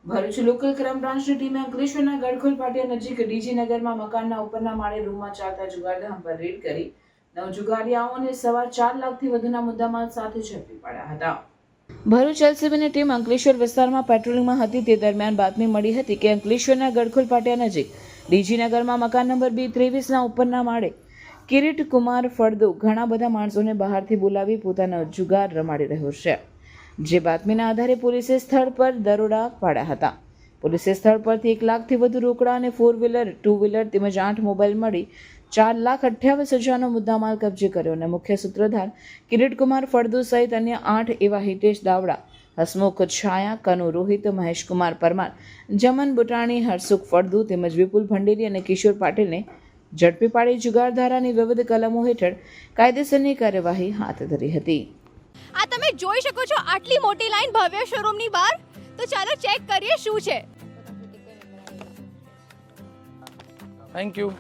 Bharuch local crime બ્રાન્ચની ટીમે અંકલેશ્વરના ગડખોલ પાટિયા નજીક ડીજી નગરમાં મકાનના ઉપરના માળે રૂમમાં ચાલતા જુગારધામ પર રેડ કરી 9 જુગારીયાઓને સવા 4 લાખથી વધુના મુદ્દામાલ સાથે ઝડપી પાડ્યા હતા. ભરૂચ એલસીબીની ટીમ અંકલેશ્વર વિસ્તારમાં પેટ્રોલિંગમાં હતી તે દરમિયાન બાતમી મળી હતી કે અંકલેશ્વરના ગડખોલ પાટિયા નજીક ડીજી નગરમાં મકાન નંબર B23ના ઉપરના માળે કિરીટ કુમાર ફળદુ ઘણા બધા માણસોને બહારથી બોલાવી પોતાનો જુગાર રમાડી રહ્યો છે. જે બાતમીના આધારે પોલીસે સ્થળ પર દરોડા પાડ્યા હતા. પોલીસે સ્થળ પરથી 1 લાખથી વધુ રોકડા અને 4 વ્હીલર 2 વ્હીલર તેમજ 8 મોબાઈલ મળી 4,28,000નો મુદ્દામાલ કબજે કર્યો અને મુખ્ય સૂત્રધાર કિરીટ કુમાર ફળદુ સહિત અન્ય 8 એવા હિતેશ દાવડા, હસમુખ છાયા, કનુ રોહિત, મહેશ કુમાર પરમાર, જમન બુટાણી, હરસુખ ફળદુ તેમજ વિપુલ ભંડેરી અને કિશોર પાટીલને ઝડપી પાડી જુગારધારાની વિવિધ કલમો હેઠળ કાયદેસરની કાર્યવાહી હાથ ધરી હતી. આ તમે જોઈ શકો છો આટલી મોટી લાઈન ભવ્ય શોરૂમની બહાર. તો ચાલો ચેક કરીએ શું છે. Thank you.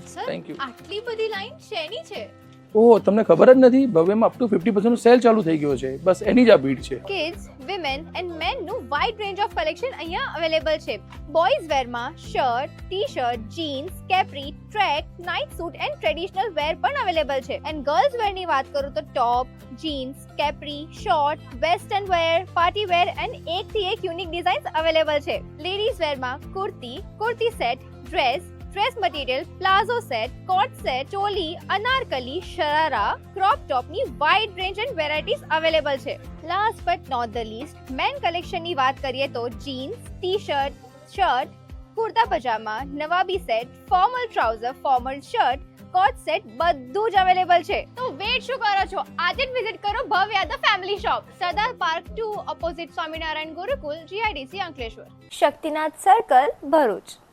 Sir Thank you. આટલી બધી લાઈન શેની છે? ઓહો, તમને ખબર જ નથી, ભવ્યમાં અપ ટુ 50% સેલ ચાલુ થઈ ગયો છે. બસ એની જ આ ભીડ છે. કિડ્સ, વિમેન એન્ડ મેન નું વાઇડ રેન્જ ઓફ કલેક્શન અહીંયા અવેલેબલ છે. બોયઝ વેરમાં shirt, t-shirt, jeans, capri, track, night suit and traditional wear પણ અવેલેબલ છે. એન્ડ ગર્લ્સ વેરની વાત કરું તો top, jeans, capri, short, western wear, party wear and એકથી એક યુનિક ડિઝાઇન્સ અવેલેબલ છે. લેડીઝ વેરમાં kurti, kurti set, dress material, palazzo set, coat set, choli, anarkali, sharara, crop ટોપની wide range and varieties available છે. Last but not the least, men કલેક્શનની વાત કરીએ તો jeans, t-shirt, shirt, kurta pajama, nawabi set, formal trouser, formal shirt, coat set બધું જ અવેલેબલ છે. તો વેટ શું કરો છો? આજે જ વિઝિટ કરો ભવ્ય the family shop, Sardar park 2 opposite Swaminarayan Gurukul, GIDC Ankleshwar. Shaktinath circle, Bharuch.